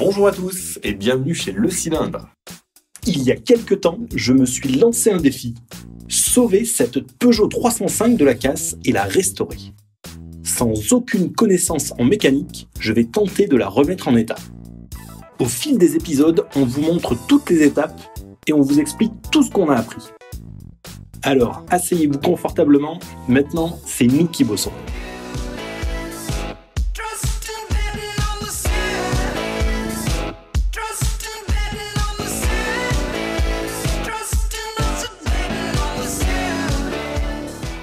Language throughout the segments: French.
Bonjour à tous et bienvenue chez Le Cylindre. Il y a quelque temps, je me suis lancé un défi. Sauver cette Peugeot 305 de la casse et la restaurer. Sans aucune connaissance en mécanique, je vais tenter de la remettre en état. Au fil des épisodes, on vous montre toutes les étapes et on vous explique tout ce qu'on a appris. Alors, asseyez-vous confortablement, maintenant c'est nous qui bossons.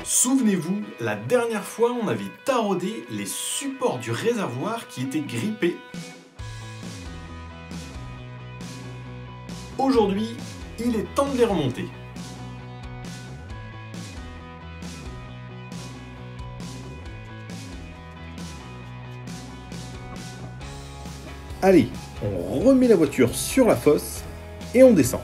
Souvenez-vous, la dernière fois, on avait taraudé les supports du réservoir qui étaient grippés. Aujourd'hui, il est temps de les remonter. Allez, on remet la voiture sur la fosse et on descend.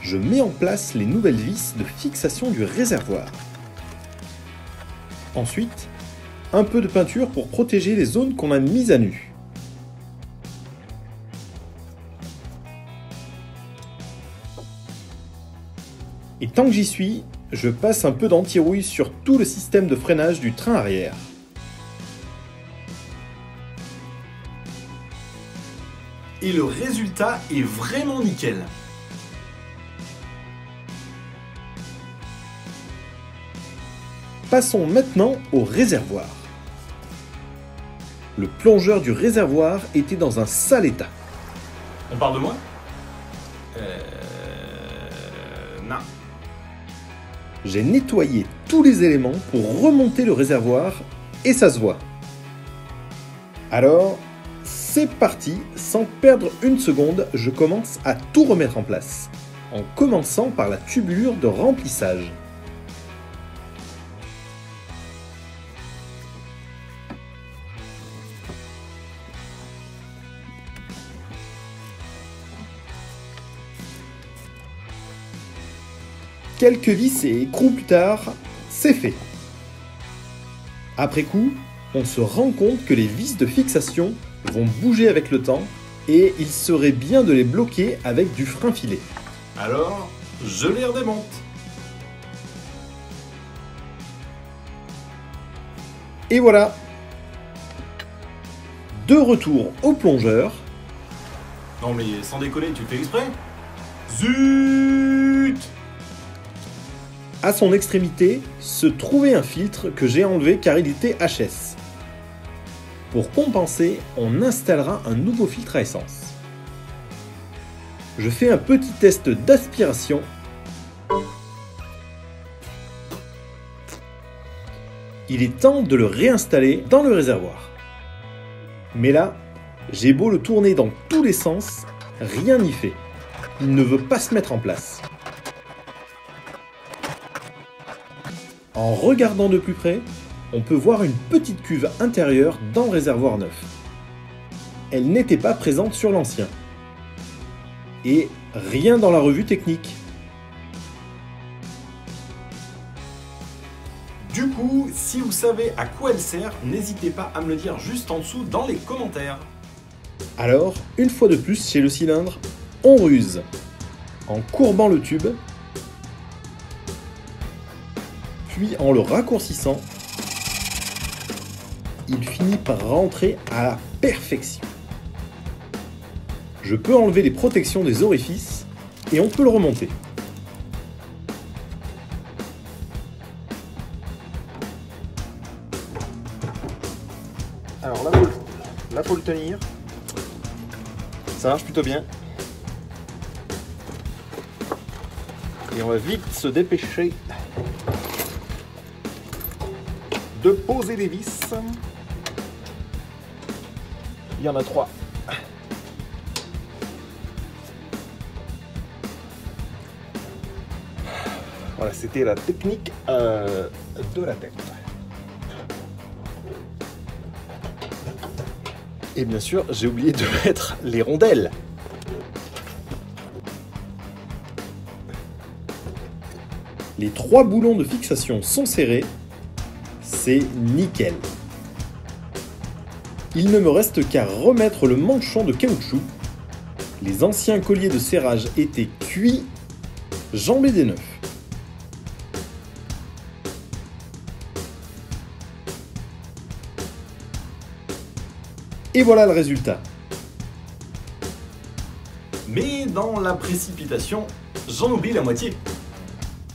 Je mets en place les nouvelles vis de fixation du réservoir. Ensuite, un peu de peinture pour protéger les zones qu'on a mises à nu. Et tant que j'y suis, je passe un peu d'anti-rouille sur tout le système de freinage du train arrière. Et le résultat est vraiment nickel. Passons maintenant au réservoir. Le plongeur du réservoir était dans un sale état. On parle de moi Non. J'ai nettoyé tous les éléments pour remonter le réservoir et ça se voit. Alors, c'est parti, sans perdre une seconde, je commence à tout remettre en place, en commençant par la tubulure de remplissage. Quelques vis et écrous plus tard, c'est fait. Après coup, on se rend compte que les vis de fixation vont bouger avec le temps et il serait bien de les bloquer avec du frein filé. Alors, je les redémonte. Et voilà. De retour au plongeur. Non mais sans déconner, tu fais exprès? Zut! À son extrémité se trouvait un filtre que j'ai enlevé car il était HS. Pour compenser, on installera un nouveau filtre à essence. Je fais un petit test d'aspiration. Il est temps de le réinstaller dans le réservoir. Mais là, j'ai beau le tourner dans tous les sens, rien n'y fait. Il ne veut pas se mettre en place. En regardant de plus près, on peut voir une petite cuve intérieure dans le réservoir neuf. Elle n'était pas présente sur l'ancien. Et rien dans la revue technique. Du coup, si vous savez à quoi elle sert, n'hésitez pas à me le dire juste en dessous dans les commentaires. Alors, une fois de plus chez Le Cylindre, on ruse. En courbant le tube, puis en le raccourcissant, il finit par rentrer à la perfection. Je peux enlever les protections des orifices et on peut le remonter. Alors là faut le tenir. Ça marche plutôt bien. Et on va vite se dépêcher de poser les vis. Il y en a 3. Voilà, c'était la technique de la tête. Et bien sûr, j'ai oublié de mettre les rondelles. Les 3 boulons de fixation sont serrés. C'est nickel. Il ne me reste qu'à remettre le manchon de caoutchouc. Les anciens colliers de serrage étaient cuits. J'en mets des neufs. Et voilà le résultat. Mais dans la précipitation, j'en oublie la moitié.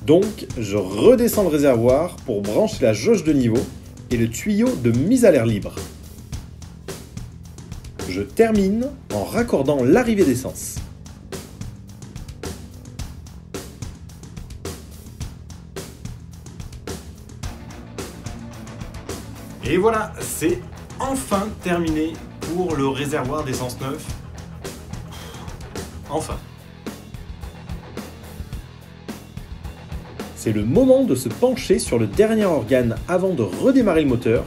Donc, je redescends le réservoir pour brancher la jauge de niveau et le tuyau de mise à l'air libre. Je termine en raccordant l'arrivée d'essence. Et voilà, c'est enfin terminé pour le réservoir d'essence neuf. Enfin. C'est le moment de se pencher sur le dernier organe avant de redémarrer le moteur.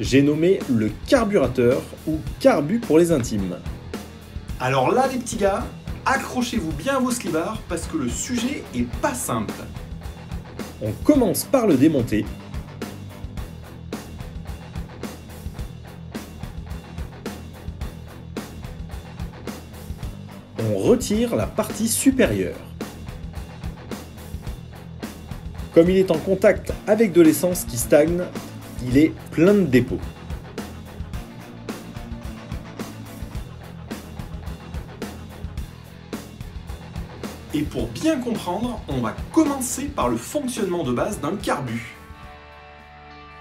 J'ai nommé le carburateur ou carbu pour les intimes. Alors là les petits gars, accrochez-vous bien à vos slibards parce que le sujet est pas simple. On commence par le démonter. On retire la partie supérieure. Comme il est en contact avec de l'essence qui stagne, il est plein de dépôts. Et pour bien comprendre, on va commencer par le fonctionnement de base d'un carbu.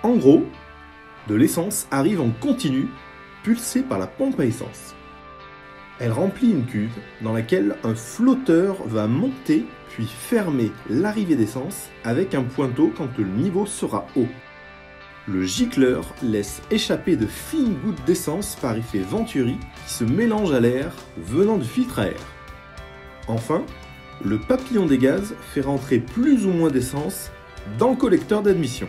En gros, de l'essence arrive en continu, pulsée par la pompe à essence. Elle remplit une cuve dans laquelle un flotteur va monter puis fermer l'arrivée d'essence avec un pointeau quand le niveau sera haut. Le gicleur laisse échapper de fines gouttes d'essence par effet Venturi qui se mélangent à l'air venant du filtre à air. Enfin, le papillon des gaz fait rentrer plus ou moins d'essence dans le collecteur d'admission.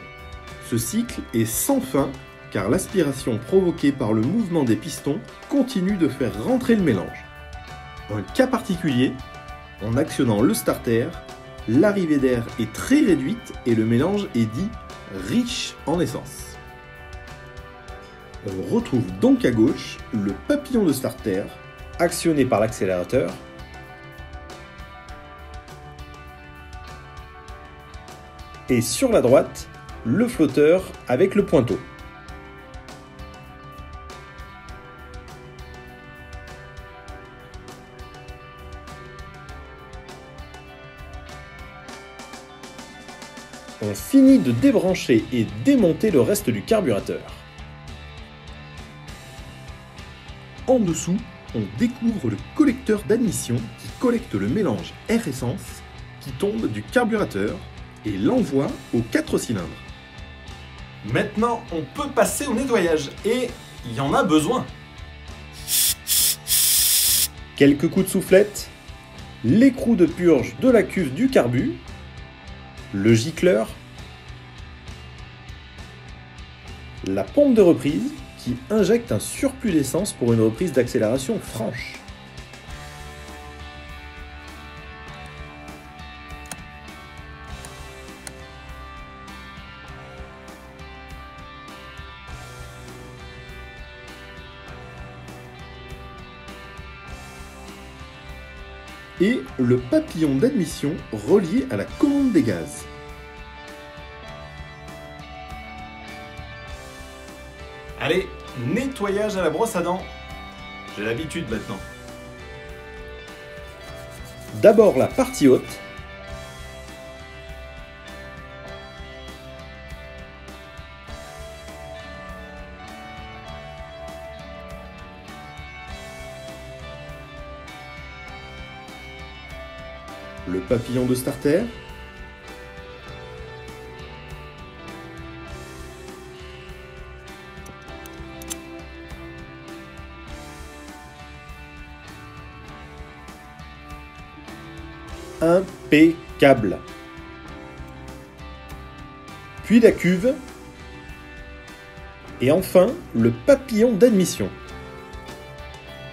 Ce cycle est sans fin car l'aspiration provoquée par le mouvement des pistons continue de faire rentrer le mélange. Un cas particulier, en actionnant le starter, l'arrivée d'air est très réduite et le mélange est dit riche en essence. On retrouve donc à gauche le papillon de starter, actionné par l'accélérateur, et sur la droite, le flotteur avec le pointeau. On finit de débrancher et démonter le reste du carburateur. En dessous, on découvre le collecteur d'admission qui collecte le mélange air-essence qui tombe du carburateur et l'envoie aux 4 cylindres. Maintenant, on peut passer au nettoyage et il y en a besoin. Quelques coups de soufflette, l'écrou de purge de la cuve du carbu, le gicleur, la pompe de reprise qui injecte un surplus d'essence pour une reprise d'accélération franche. Et le papillon d'admission relié à la commande des gaz. Allez, nettoyage à la brosse à dents. J'ai l'habitude maintenant. D'abord la partie haute. Le papillon de starter. Impeccable. Puis la cuve. Et enfin, le papillon d'admission.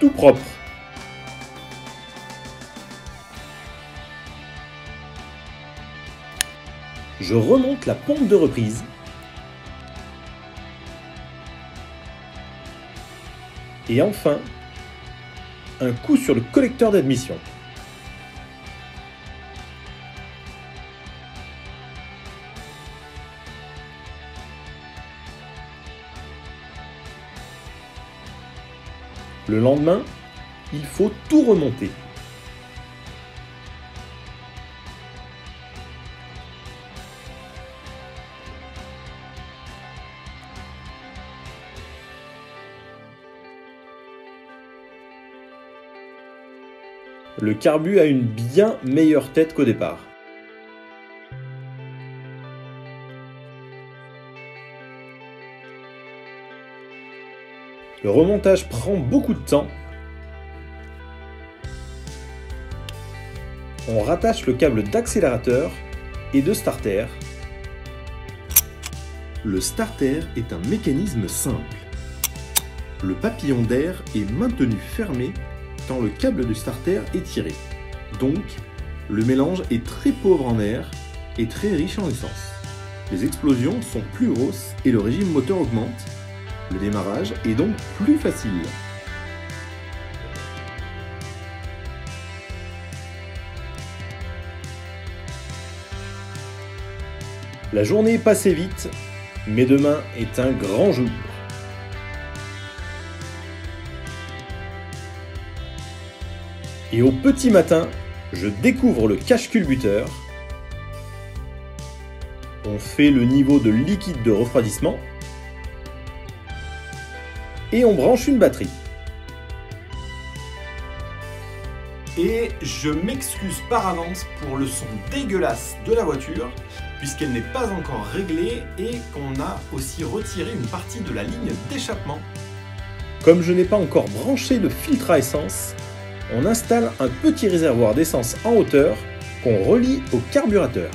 tout propre. Je remonte la pompe de reprise. Et enfin, un coup sur le collecteur d'admission. Le lendemain, il faut tout remonter. Le carbu a une bien meilleure tête qu'au départ. Le remontage prend beaucoup de temps. On rattache le câble d'accélérateur et de starter. Le starter est un mécanisme simple. Le papillon d'air est maintenu fermé quand le câble du starter est tiré. Donc, le mélange est très pauvre en air et très riche en essence. Les explosions sont plus grosses et le régime moteur augmente. Le démarrage est donc plus facile. La journée est passée vite, mais demain est un grand jour. Et au petit matin, je découvre le cache-culbuteur. On fait le niveau de liquide de refroidissement. Et on branche une batterie. Et je m'excuse par avance pour le son dégueulasse de la voiture, puisqu'elle n'est pas encore réglée et qu'on a aussi retiré une partie de la ligne d'échappement. Comme je n'ai pas encore branché de filtre à essence, on installe un petit réservoir d'essence en hauteur qu'on relie au carburateur.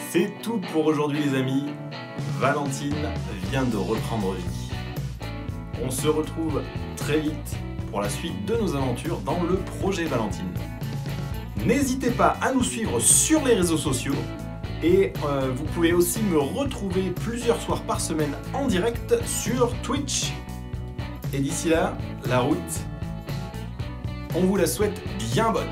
C'est tout pour aujourd'hui les amis, Valentine vient de reprendre vie. On se retrouve très vite pour la suite de nos aventures dans le projet Valentine. N'hésitez pas à nous suivre sur les réseaux sociaux et vous pouvez aussi me retrouver plusieurs soirs par semaine en direct sur Twitch. Et d'ici là, la route, on vous la souhaite bien bonne.